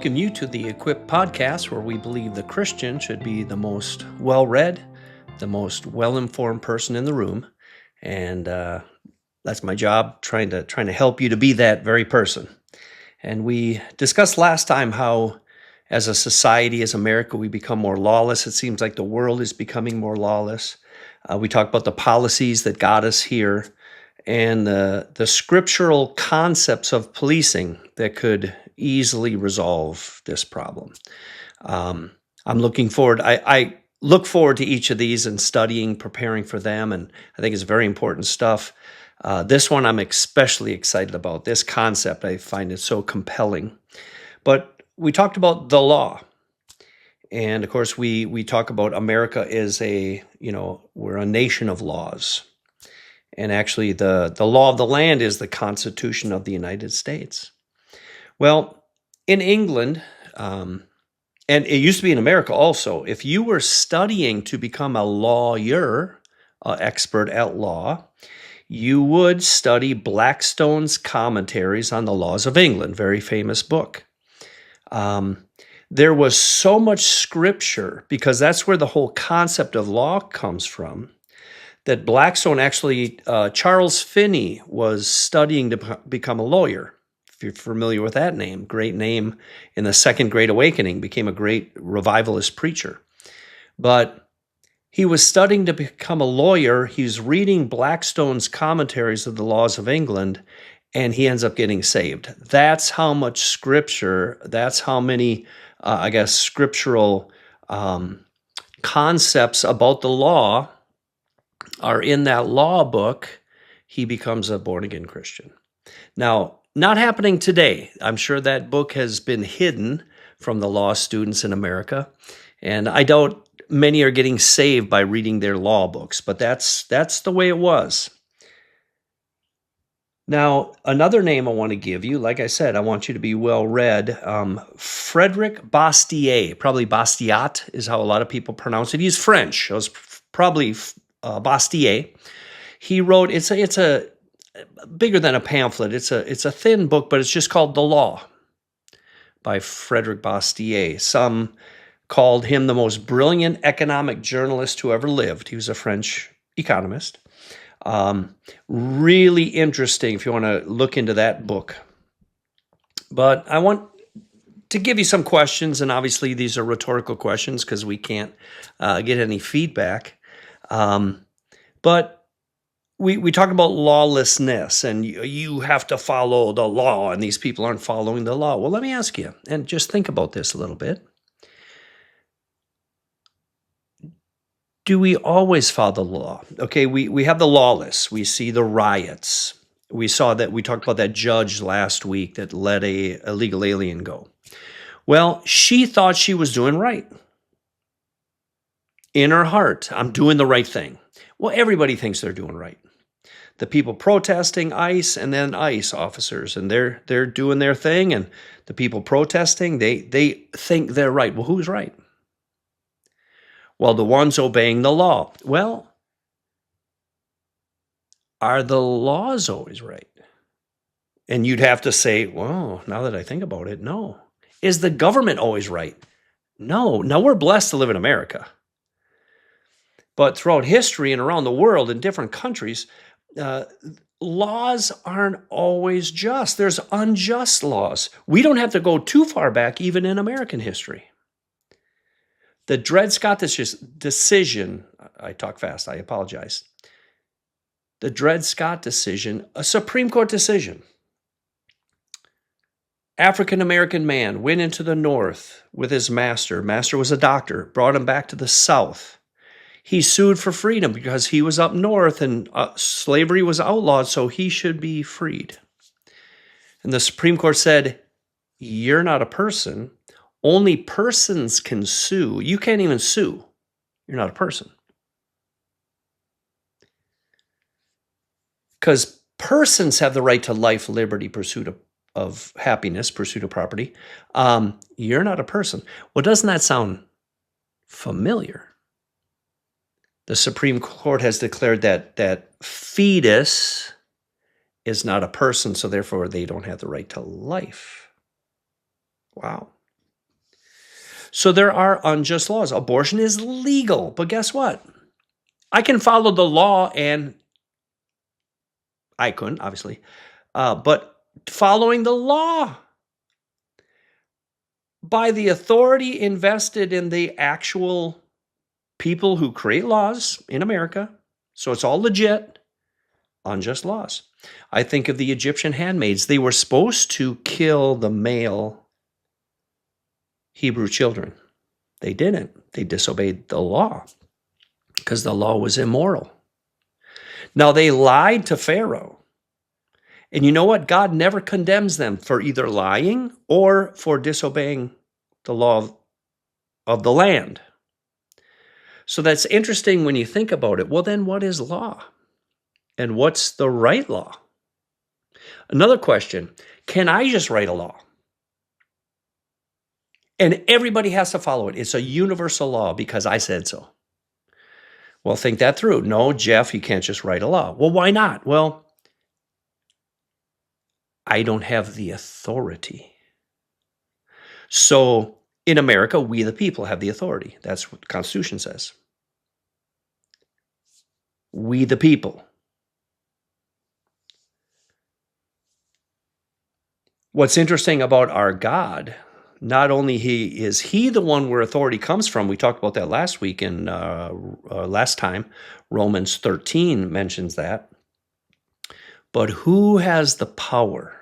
welcome you to the Equip podcast, where we believe the Christian should be the most well-read, the most well-informed person in the room, and that's my job, trying to help you to be that very person. And we discussed last time how, as a society, as America, we become more lawless. It seems like the world is becoming more lawless. We talked about the policies that got us here, and the scriptural concepts of policing that could easily resolve this problem. I'm looking forward. I look forward to each of these and studying, preparing for them, and I think it's very important stuff. This one I'm especially excited about. This concept, I find it so compelling. But we talked about the law. And of course, we talk about America is we're a nation of laws. And actually, the law of the land is the Constitution of the United States. Well, in England, and it used to be in America also, if you were studying to become a lawyer, expert at law, you would study Blackstone's Commentaries on the Laws of England, very famous book. There was so much scripture, because that's where the whole concept of law comes from, that Blackstone actually, Charles Finney was studying to become a lawyer. If you're familiar with that name, great name in the Second Great Awakening, became a great revivalist preacher. But he was studying to become a lawyer. He's reading Blackstone's Commentaries of the Laws of England, and he ends up getting saved. That's how much scripture, that's how many, scriptural concepts about the law are in that law book. He becomes a born-again Christian. Now, not happening today. I'm sure that book has been hidden from the law students in America, and I doubt many are getting saved by reading their law books, but that's the way it was. Now, another name I want to give you, like I said, I want you to be well-read. Frederick Bastiat, probably Bastiat is how a lot of people pronounce it. He's French. It was probably Bastiat. He wrote, it's a bigger than a pamphlet. It's a thin book, but it's just called The Law by Frederick Bastiat. Some called him the most brilliant economic journalist who ever lived. He was a French economist. Really interesting if you want to look into that book. But I want to give you some questions, and obviously these are rhetorical questions because we can't get any feedback. But we talk about lawlessness, and you have to follow the law, and these people aren't following the law. Well, let me ask you, and just think about this a little bit. Do we always follow the law? Okay, we have the lawless. We see the riots. We talked about that judge last week that let a illegal alien go. Well, she thought she was doing right. In her heart, I'm doing the right thing. Well, everybody thinks they're doing right. The people protesting, ICE, and then ICE officers, and they're doing their thing, and the people protesting, they think they're right. Well, who's right? Well, the ones obeying the law. Well, are the laws always right? And you'd have to say, well, now that I think about it, no. Is the government always right? No. Now, we're blessed to live in America. But throughout history and around the world in different countries, laws aren't always just. There's unjust laws. We don't have to go too far back, even in American history. The Dred Scott decision, I talk fast, I apologize. The Dred Scott decision, a Supreme Court decision. African-American man went into the North with his master. Master was a doctor, brought him back to the South. He sued for freedom because he was up north and slavery was outlawed, so he should be freed. And the Supreme Court said, you're not a person. Only persons can sue. You can't even sue. You're not a person. Because persons have the right to life, liberty, pursuit of happiness, pursuit of property. You're not a person. Well, doesn't that sound familiar? The Supreme Court has declared that fetus is not a person, so therefore they don't have the right to life. Wow. So there are unjust laws. Abortion is legal, but guess what? I can follow the law, and I couldn't, obviously, but following the law by the authority invested in the actual people who create laws in America, so it's all legit, unjust laws. I think of the Egyptian handmaids. They were supposed to kill the male Hebrew children. They didn't. They disobeyed the law because the law was immoral. Now, they lied to Pharaoh. And you know what? God never condemns them for either lying or for disobeying the law of the land. So that's interesting when you think about it. Well, then what is law? And what's the right law? Another question, can I just write a law? And everybody has to follow it. It's a universal law because I said so. Well, think that through. No, Jeff, you can't just write a law. Well, why not? Well, I don't have the authority. So in America, we the people have the authority. That's what the Constitution says. We the people. What's interesting about our God, not only is he the one where authority comes from, we talked about that last week in last time, Romans 13 mentions that, but who has the power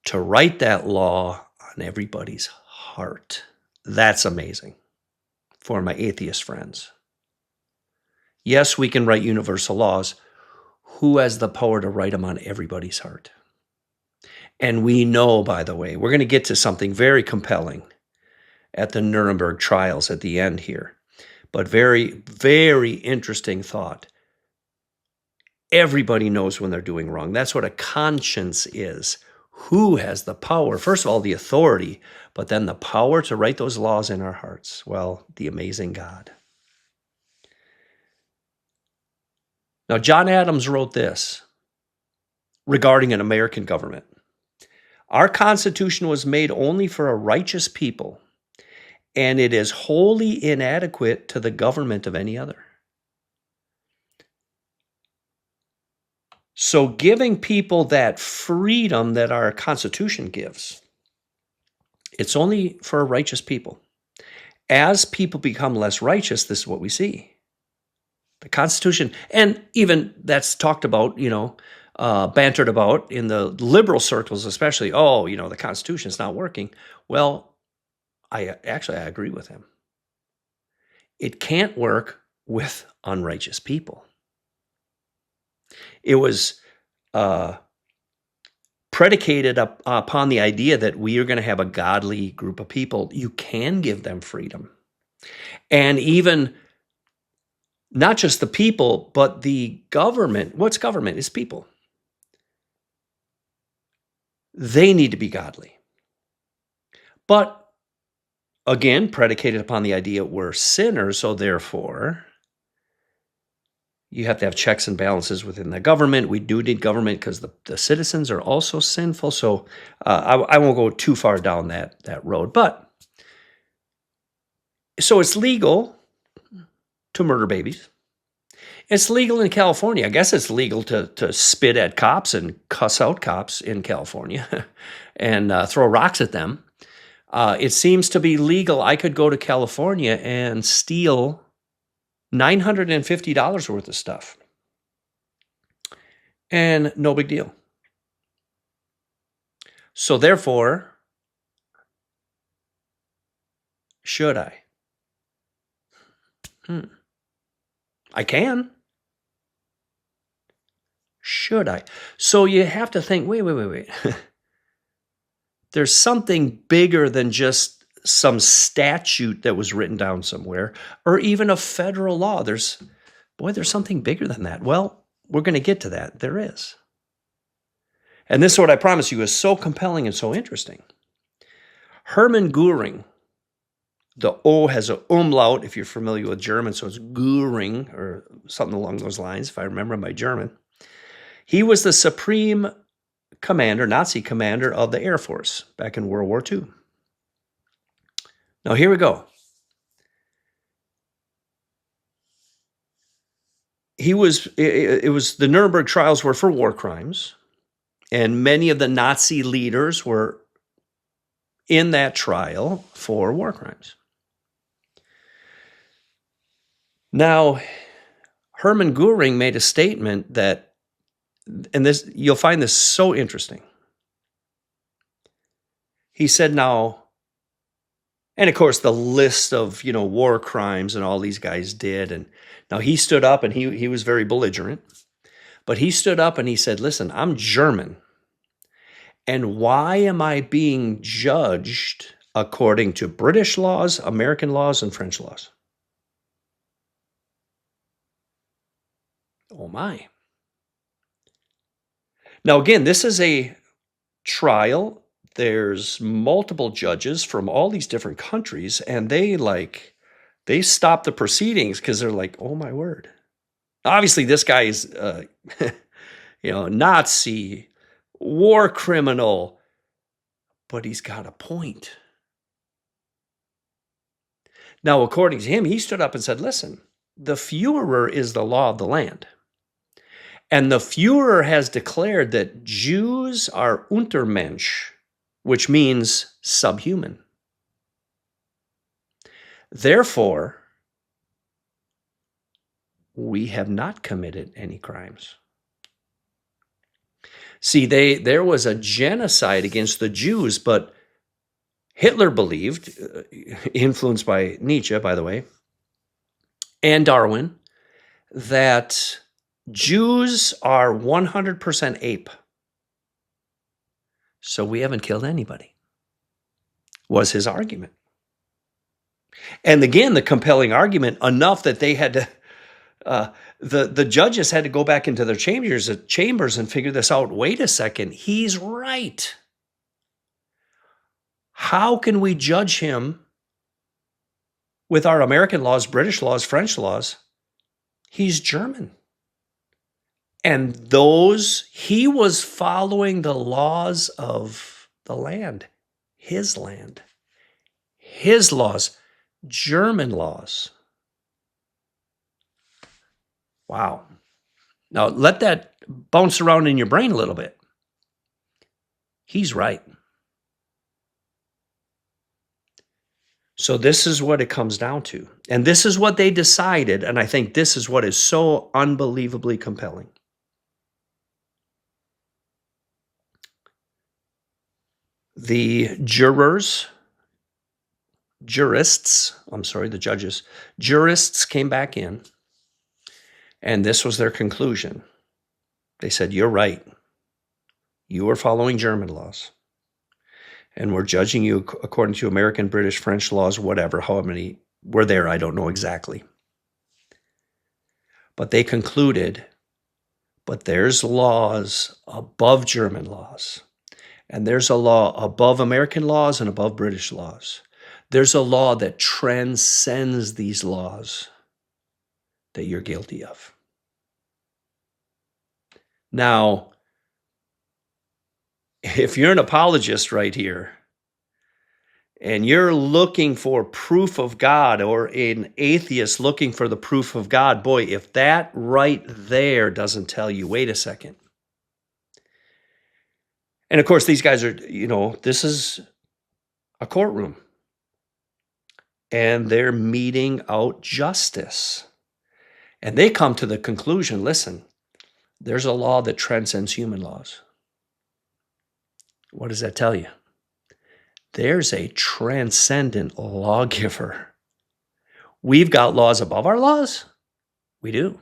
to write that law on everybody's heart? That's amazing for my atheist friends. Yes, we can write universal laws. Who has the power to write them on everybody's heart? And we know, by the way, we're going to get to something very compelling at the Nuremberg trials at the end here. But very, very interesting thought. Everybody knows when they're doing wrong. That's what a conscience is. Who has the power? First of all, the authority, but then the power to write those laws in our hearts. Well, the amazing God. Now, John Adams wrote this regarding an American government. Our Constitution was made only for a righteous people, and it is wholly inadequate to the government of any other. So giving people that freedom that our Constitution gives, it's only for a righteous people. As people become less righteous, this is what we see. The Constitution, and even that's talked about, bantered about in the liberal circles especially. Oh, the Constitution is not working. Well, I agree with him. It can't work with unrighteous people. It was predicated upon the idea that we are going to have a godly group of people. You can give them freedom. And even not just the people, but the government. What's government? It's people. They need to be godly. But again, predicated upon the idea we're sinners, so therefore you have to have checks and balances within the government. We do need government because the citizens are also sinful. So I won't go too far down that road. But so it's legal to murder babies. It's legal in California. I guess it's legal to spit at cops and cuss out cops in California and throw rocks at them. It seems to be legal. I could go to California and steal $950 worth of stuff. And no big deal. So therefore, should I? I can. Should I? So you have to think, wait. There's something bigger than just some statute that was written down somewhere, or even a federal law. There's something bigger than that. Well, we're going to get to that. There is. And this is what I promise you is so compelling and so interesting. Hermann Göring, the O has an umlaut if you're familiar with German, so it's Göring or something along those lines, if I remember my German. He was the supreme commander, Nazi commander of the Air Force back in World War II. Now, here we go. It was the Nuremberg trials were for war crimes, and many of the Nazi leaders were in that trial for war crimes. Now, Hermann Göring made a statement that, and this, you'll find this so interesting. He said, now, and of course, the list of, war crimes and all these guys did. And now he stood up and he was very belligerent, but he stood up and he said, listen, I'm German. And why am I being judged according to British laws, American laws, and French laws? Oh my. Now, again, this is a trial. There's multiple judges from all these different countries, and they stop the proceedings because they're like, oh my word. Obviously, this guy is, Nazi, war criminal, but he's got a point. Now, according to him, he stood up and said, listen, the Führer is the law of the land. And the Führer has declared that Jews are Untermensch, which means subhuman. Therefore, we have not committed any crimes. See, there was a genocide against the Jews, but Hitler believed, influenced by Nietzsche, by the way, and Darwin, that Jews are 100% ape. So we haven't killed anybody, was his argument. And again, the compelling argument, enough that they had to, the judges had to go back into their chambers and figure this out. Wait a second, he's right. How can we judge him with our American laws, British laws, French laws? He's German. And he was following the laws of the land, his laws, German laws. Wow. Now let that bounce around in your brain a little bit. He's right. So this is what it comes down to. And this is what they decided. And I think this is what is so unbelievably compelling. The jurists came back in, and this was their conclusion. They said, you're right. You are following German laws, and we're judging you according to American, British, French laws, whatever, however many were there, I don't know exactly. But they concluded, but there's laws above German laws. And there's a law above American laws and above British laws. There's a law that transcends these laws that you're guilty of. Now, if you're an apologist right here, and you're looking for proof of God, or an atheist looking for the proof of God, boy, if that right there doesn't tell you, wait a second. And of course, these guys are, this is a courtroom. And they're meting out justice. And they come to the conclusion, listen, there's a law that transcends human laws. What does that tell you? There's a transcendent lawgiver. We've got laws above our laws. We do.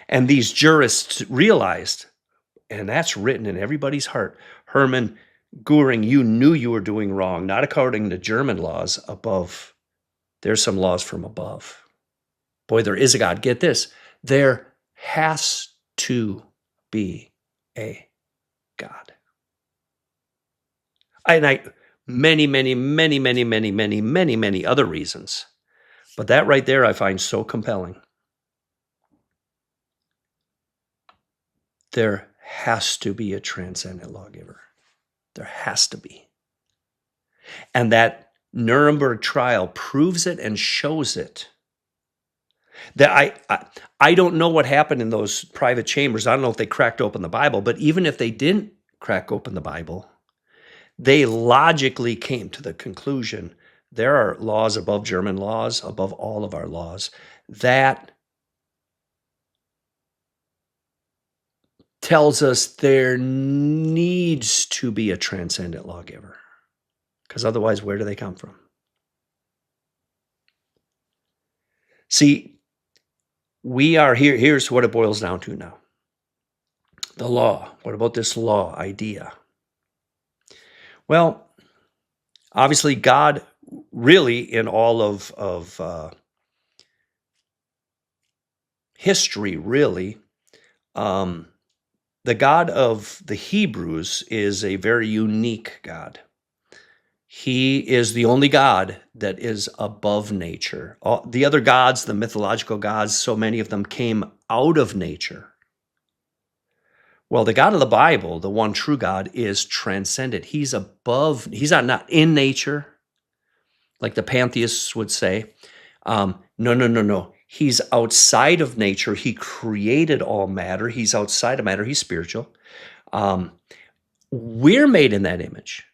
And these jurists realized, and that's written in everybody's heart, Hermann Göring, you knew you were doing wrong, not according to German laws above. There's some laws from above. Boy, there is a God. Get this. There has to be a God. Many other reasons. But that right there I find so compelling. There has to be a transcendent lawgiver. There has to be. And that Nuremberg trial proves it and shows it. That I don't know what happened in those private chambers. I don't know if they cracked open the Bible, but even if they didn't crack open the Bible, they logically came to the conclusion there are laws above German laws, above all of our laws. That tells us there needs to be a transcendent lawgiver, because otherwise, where do they come from? See, we are here. Here's what it boils down to now. The law. What about this law idea? Well, obviously, God really, in all of history, really, the God of the Hebrews is a very unique God. He is the only God that is above nature. All the other gods, the mythological gods, so many of them came out of nature. Well, the God of the Bible, the one true God, is transcendent. He's above, he's not in nature, like the pantheists would say. No. He's outside of nature. He created all matter. He's outside of matter. He's spiritual. We're made in that image.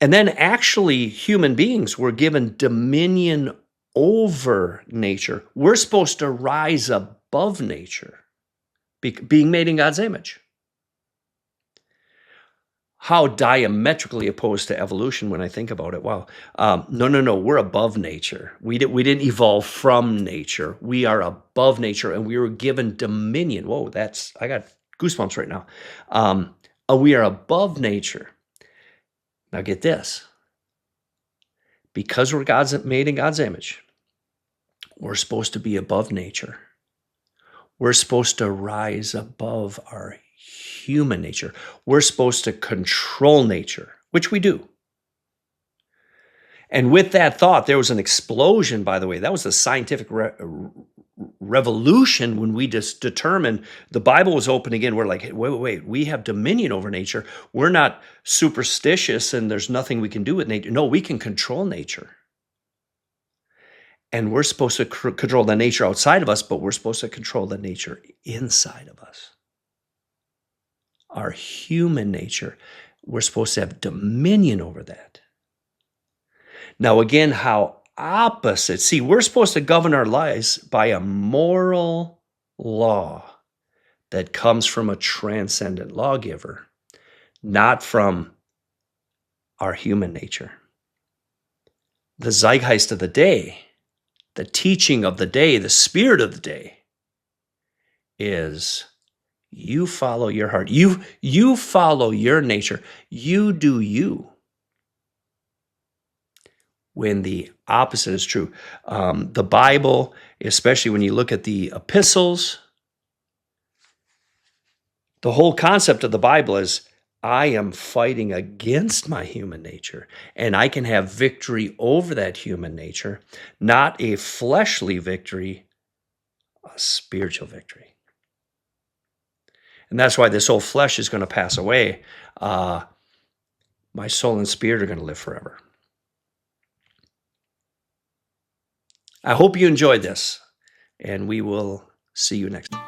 And then actually human beings were given dominion over nature. We're supposed to rise above nature, being made in God's image. How diametrically opposed to evolution when I think about it. Wow. No. We're above nature. We didn't evolve from nature. We are above nature, and we were given dominion. Whoa, I got goosebumps right now. We are above nature. Now get this. Because we're made in God's image, we're supposed to be above nature. We're supposed to rise above our human nature. We're supposed to control nature, which we do. And with that thought, there was an explosion, by the way. That was the scientific revolution when we just determined the Bible was open again. We're like, wait, we have dominion over nature. We're not superstitious and there's nothing we can do with nature. No, we can control nature. And we're supposed to control the nature outside of us, but we're supposed to control the nature inside of us. Our human nature, we're supposed to have dominion over that. Now, again, how opposite. See, we're supposed to govern our lives by a moral law that comes from a transcendent lawgiver, not from our human nature. The zeitgeist of the day, the teaching of the day, the spirit of the day is you follow your heart. You follow your nature. You do you. When the opposite is true. The Bible, especially when you look at the epistles, the whole concept of the Bible is I am fighting against my human nature, and I can have victory over that human nature, not a fleshly victory, a spiritual victory. And that's why this old flesh is going to pass away. My soul and spirit are going to live forever. I hope you enjoyed this, and we will see you next time.